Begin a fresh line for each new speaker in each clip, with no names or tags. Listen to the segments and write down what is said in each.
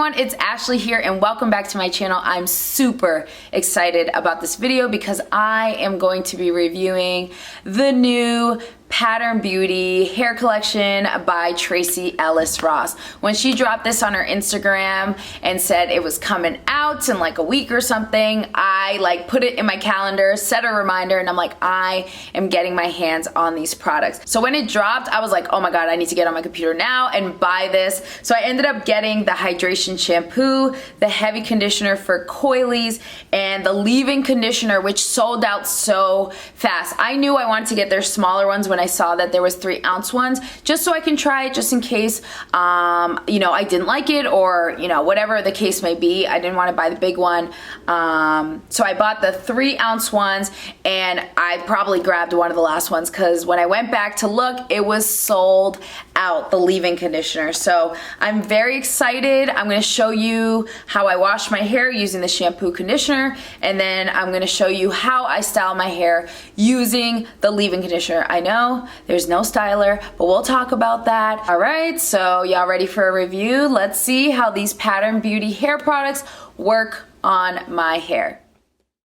everyone, it's Ashley here and welcome back to my channel. I'm super excited about this video because I am going to be reviewing the new Pattern Beauty hair collection by Tracee Ellis Ross. When she dropped this on her Instagram and said it was coming out in like a week or something, I put it in my calendar, set a reminder, and I'm like, I am getting my hands on these products. So when it dropped, I was like, oh my god, I need to get on my computer now and buy this. So I ended up getting the hydration shampoo, the heavy conditioner for coilies, and the leave-in conditioner, which sold out so fast. I knew I wanted to get their smaller ones when I saw that there was 3-ounce ones, just so I can try it just in case, I didn't like it or, whatever the case may be. I didn't want to buy the big one. So I bought the 3-ounce ones and I probably grabbed one of the last ones because when I went back to look, it was sold out, the leave-in conditioner. So I'm very excited. I'm going to show you how I wash my hair using the shampoo conditioner, and then I'm going to show you how I style my hair using the leave-in conditioner. I know there's no styler, but we'll talk about that. All right, so y'all ready for a review? Let's see how these Pattern Beauty hair products work on my hair.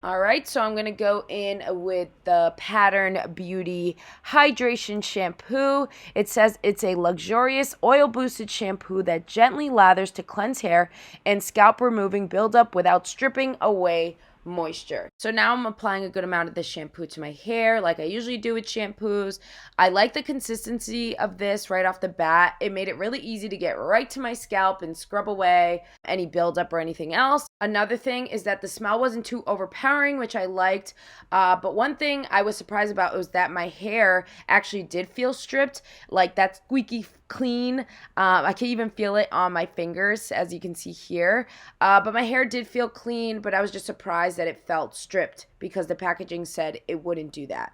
All right, so I'm gonna go in with the Pattern Beauty Hydration Shampoo. It says it's a luxurious oil-boosted shampoo that gently lathers to cleanse hair and scalp removing buildup without stripping away moisture. So now I'm applying a good amount of this shampoo to my hair like I usually do with shampoos. I like the consistency of this right off the bat. It made it really easy to get right to my scalp and scrub away any buildup or anything else. Another thing is that the smell wasn't too overpowering, which I liked. But one thing I was surprised about was that my hair actually did feel stripped, like that squeaky clean. I can even feel it on my fingers, as you can see here. But my hair did feel clean, but I was just surprised that it felt stripped because the packaging said it wouldn't do that.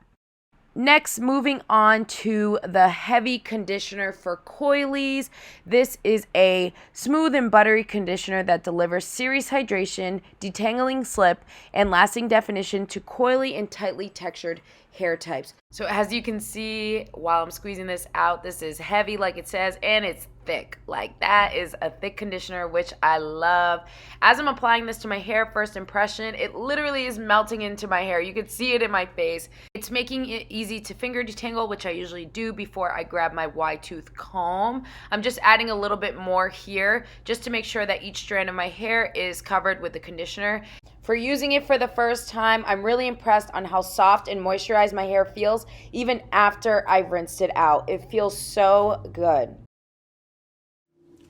Next, moving on to the heavy conditioner for coilies. This is a smooth and buttery conditioner that delivers serious hydration, detangling slip, and lasting definition to coily and tightly textured hair types. So as you can see while I'm squeezing this out, this is heavy like it says, and it's thick. Like, that is a thick conditioner, which I love. As I'm applying this to my hair, first impression, it literally is melting into my hair. You can see it in my face. It's making it easy to finger detangle, which I usually do before I grab my wide tooth comb. I'm just adding a little bit more here just to make sure that each strand of my hair is covered with the conditioner. For using it for the first time, I'm really impressed on how soft and moisturized my hair feels even after I've rinsed it out. It feels so good.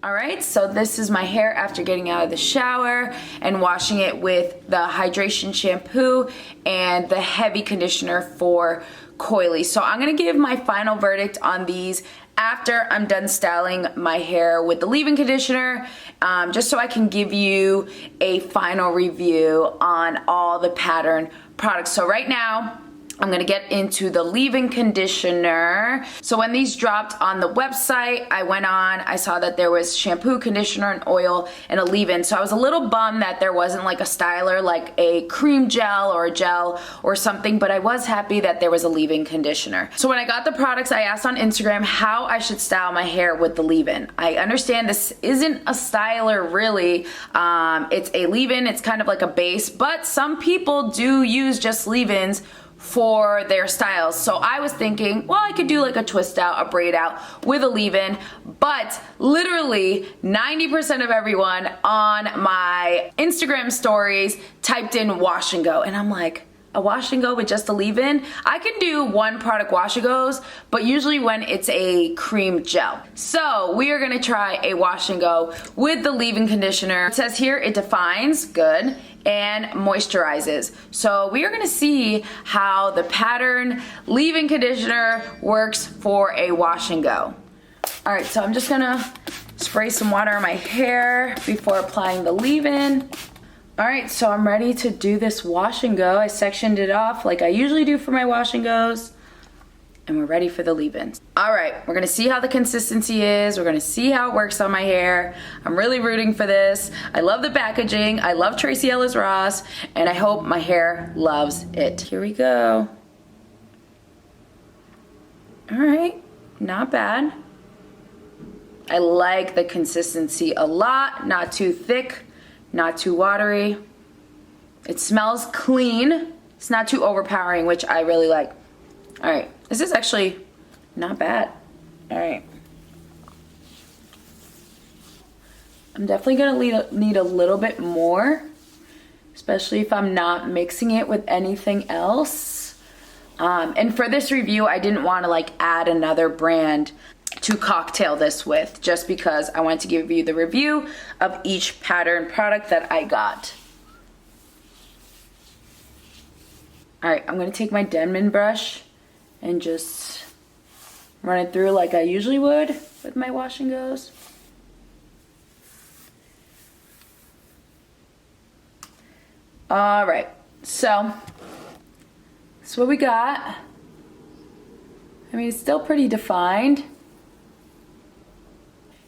All right, so this is my hair after getting out of the shower and washing it with the hydration shampoo and the heavy conditioner for coily. So I'm gonna give my final verdict on these after I'm done styling my hair with the leave-in conditioner, just so I can give you a final review on all the Pattern products. So right now, I'm gonna get into the leave-in conditioner. So when these dropped on the website, I went on, I saw that there was shampoo, conditioner, and oil, and a leave-in. So I was a little bummed that there wasn't like a styler, like a cream gel or a gel or something, but I was happy that there was a leave-in conditioner. So when I got the products, I asked on Instagram how I should style my hair with the leave-in. I understand this isn't a styler really. It's a leave-in, it's kind of like a base, but some people do use just leave-ins for their styles. So I was thinking, well, I could do like a twist out, a braid out with a leave-in, but literally 90% of everyone on my Instagram stories typed in wash and go, and I'm like, a wash and go with just a leave-in? I can do one product wash and goes, but usually when it's a cream gel. So we are gonna try a wash and go with the leave-in conditioner. It says here it defines, good, and moisturizes. So we are gonna see how the Pattern leave-in conditioner works for a wash and go. All right, so I'm just gonna spray some water on my hair before applying the leave-in. All right, so I'm ready to do this wash and go. I sectioned it off like I usually do for my wash and goes, and we're ready for the leave-ins. All right, we're gonna see how the consistency is. We're gonna see how it works on my hair. I'm really rooting for this. I love the packaging. I love Tracee Ellis Ross, and I hope my hair loves it. Here we go. All right, not bad. I like the consistency a lot, not too thick, not too watery. It smells clean. It's not too overpowering, which I really like. All right, this is actually not bad. All right. I'm definitely gonna need a little bit more, especially if I'm not mixing it with anything else. And for this review, I didn't want to like add another brand to cocktail this with, just because I wanted to give you the review of each pattern product that I got. All right, I'm gonna take my Denman brush and just run it through like I usually would with my wash and goes. All right, so that's what we got. I mean, it's still pretty defined.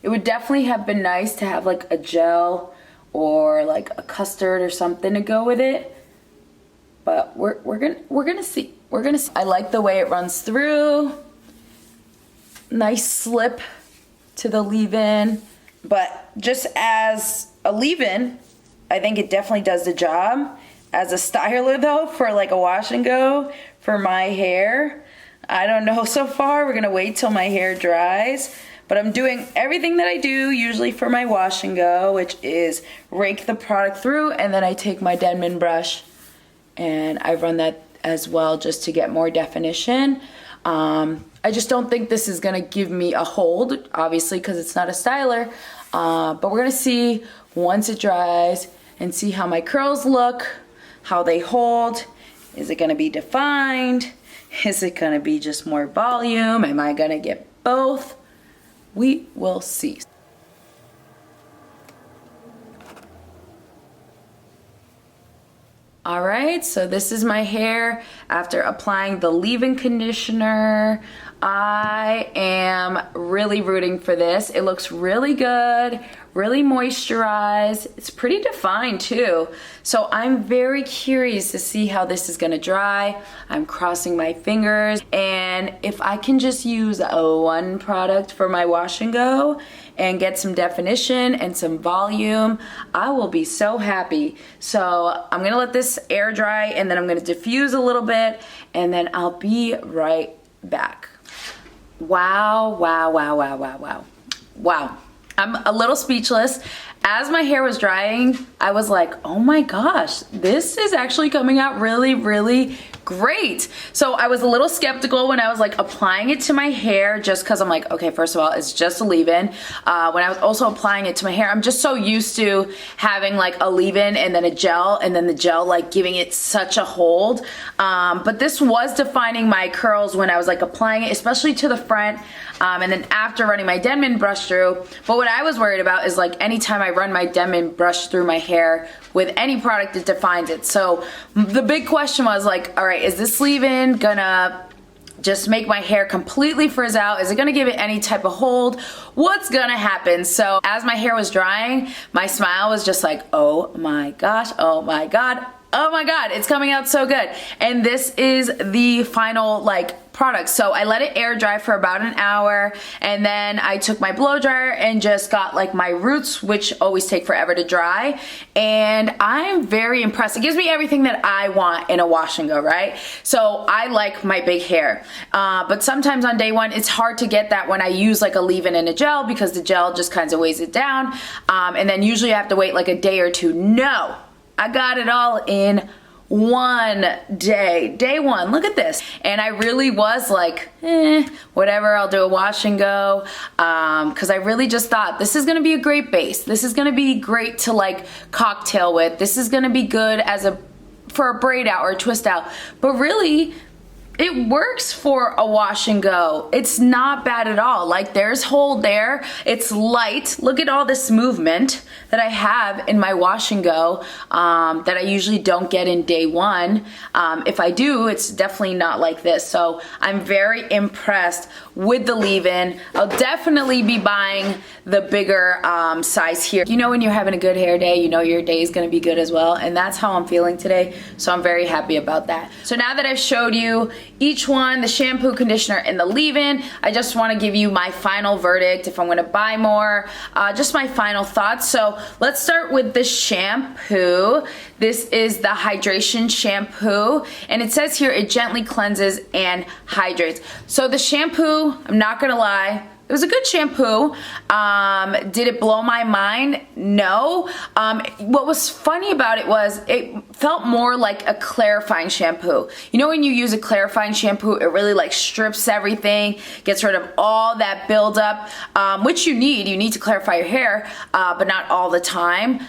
It would definitely have been nice to have like a gel or like a custard or something to go with it. But we're gonna see. We're gonna see. I like the way it runs through. Nice slip to the leave-in. But just as a leave-in, I think it definitely does the job. As a styler though, for like a wash and go for my hair, I don't know so far. We're gonna wait till my hair dries. But I'm doing everything that I do usually for my wash and go, which is rake the product through, and then I take my Denman brush and I run that as well just to get more definition. I just don't think this is gonna give me a hold, obviously, because it's not a styler. But we're gonna see once it dries and see how my curls look, how they hold. Is it gonna be defined? Is it gonna be just more volume? Am I gonna get both? We will see. All right, so this is my hair after applying the leave-in conditioner. I am really rooting for this. It looks really good, really moisturized. It's pretty defined too. So I'm very curious to see how this is gonna dry. I'm crossing my fingers. And if I can just use one product for my wash and go and get some definition and some volume, I will be so happy. So I'm gonna let this air dry and then I'm gonna diffuse a little bit and then I'll be right back. Wow, wow, wow, wow, wow, wow. Wow, I'm a little speechless. As my hair was drying, I was like, oh my gosh, this is actually coming out really, really great. So I was a little skeptical when I was like applying it to my hair, just because I'm like, okay, first of all, it's just a leave-in. When I was also applying it to my hair, I'm just so used to having like a leave-in and then a gel, and then the gel like giving it such a hold. But this was defining my curls when I was like applying it, especially to the front. And then after running my Denman brush through. But what I was worried about is like anytime I run my Denman brush through my hair with any product, it defines it. So the big question was like, all right, is this leave-in gonna just make my hair completely frizz out? Is it gonna give it any type of hold? What's gonna happen? So as my hair was drying, my smile was just like, oh my gosh, oh my God. Oh my God, it's coming out so good. And this is the final like product. So I let it air dry for about an hour, and then I took my blow dryer and just got like my roots, which always take forever to dry. And I'm very impressed. It gives me everything that I want in a wash and go, right? So I like my big hair. But sometimes on day one, it's hard to get that when I use like a leave-in and a gel, because the gel just kind of weighs it down. And then usually I have to wait like a day or two. No. I got it all in one day. Day one, look at this. And I really was like, whatever, I'll do a wash and go. Cause I really just thought this is gonna be a great base. This is gonna be great to like cocktail with. This is gonna be good as for a braid out or a twist out. But really, it works for a wash and go. It's not bad at all. Like there's hold there. It's light. Look at all this movement that I have in my wash and go that I usually don't get in day one. If I do, it's definitely not like this. So I'm very impressed with the leave-in. I'll definitely be buying the bigger size here. You know, when you're having a good hair day, you know your day is gonna be good as well. And that's how I'm feeling today. So I'm very happy about that. So now that I've showed you each one, the shampoo, conditioner, and the leave-in. I just want to give you my final verdict if I'm going to buy more, just my final thoughts. So let's start with the shampoo. This is the hydration shampoo, and it says here it gently cleanses and hydrates. So the shampoo, I'm not gonna lie, it was a good shampoo. Did it blow my mind? No. What was funny about it was it felt more like a clarifying shampoo. You know when you use a clarifying shampoo, it really like strips everything, gets rid of all that buildup, which you need to clarify your hair, but not all the time.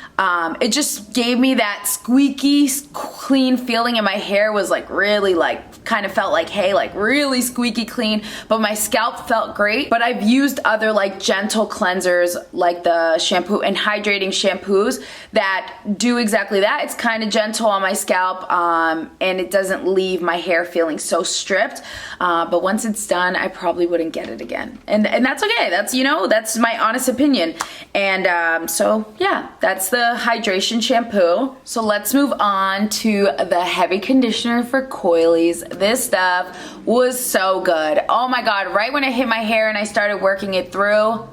It just gave me that squeaky clean feeling, and my hair was like really like, kind of felt like, hey, like really squeaky clean, but my scalp felt great. But I've used other like gentle cleansers like the shampoo and hydrating shampoos that do exactly that. It's kind of gentle on my scalp, and it doesn't leave my hair feeling so stripped, but once it's done, I probably wouldn't get it again, and that's okay. That's, you know, that's my honest opinion. And so yeah, that's the hydration shampoo. So let's move on to the heavy conditioner for Coilies. This stuff was so good. Oh my god, right when it hit my hair and I started working it through,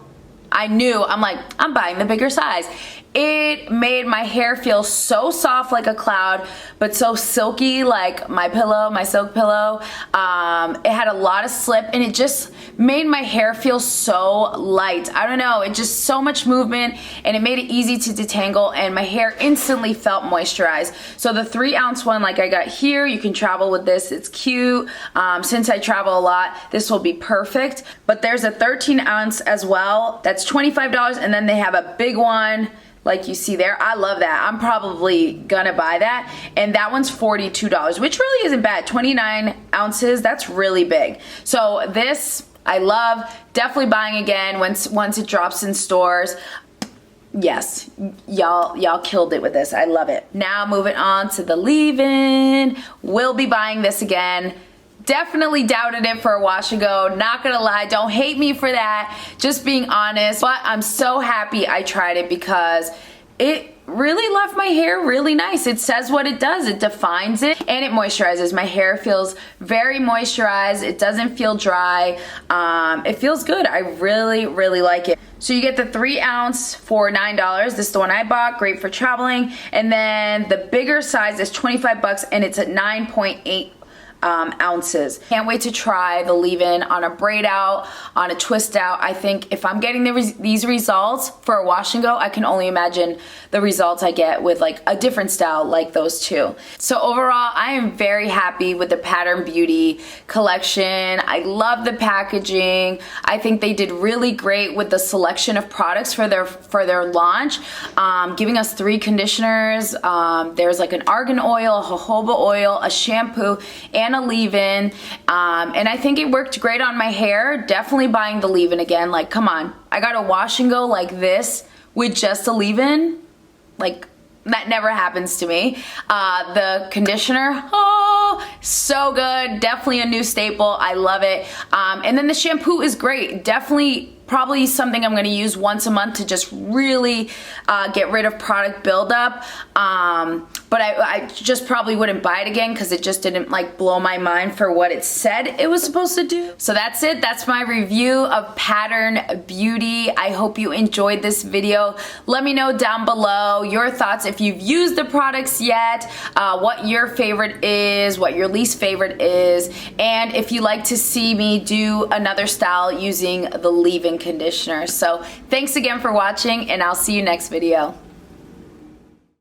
I knew, I'm like, I'm buying the bigger size. It made my hair feel so soft like a cloud, but so silky like my pillow, my silk pillow. It had a lot of slip, and it just made my hair feel so light. I don't know, it just so much movement, and it made it easy to detangle, and my hair instantly felt moisturized. So the 3-ounce one like I got here, you can travel with this, it's cute. Since I travel a lot, this will be perfect. But there's a 13-ounce as well, that's $25, and then they have a big one like you see there. I love that. I'm probably gonna buy that. And that one's $42, which really isn't bad. 29 ounces, that's really big. So this, I love. Definitely buying again once it drops in stores. Yes, y'all killed it with this. I love it. Now moving on to the leave-in. We'll be buying this again. Definitely doubted it for a wash and go, not gonna lie, don't hate me for that, just being honest. But I'm so happy I tried it because it really left my hair really nice. It says what it does, it defines it, and it moisturizes. My hair feels very moisturized, it doesn't feel dry, it feels good. I really like it. So you get the 3-ounce for $9. This is the one I bought, great for traveling. And then the bigger size is $25, and it's at 9.8 ounces. Can't wait to try the leave-in on a braid out, on a twist out. I think if I'm getting these results for a wash and go, I can only imagine the results I get with like a different style like those two. So overall, I am very happy with the Pattern Beauty collection. I love the packaging. I think they did really great with the selection of products for their launch, giving us 3 conditioners. There's like an argan oil, a jojoba oil, a shampoo, and a leave-in, and I think it worked great on my hair. Definitely buying the leave-in again. Like, come on, I got a wash and go like this with just a leave-in. Like, that never happens to me. The conditioner, oh, so good. Definitely a new staple. I love it. And then the shampoo is great. Definitely probably something I'm going to use once a month to just really get rid of product buildup. But I just probably wouldn't buy it again because it just didn't like blow my mind for what it said it was supposed to do. So that's it. That's my review of Pattern Beauty. I hope you enjoyed this video. Let me know down below your thoughts if you've used the products yet, what your favorite is, what your least favorite is, and if you like to see me do another style using the leave-in conditioner. So thanks again for watching, and I'll see you next video.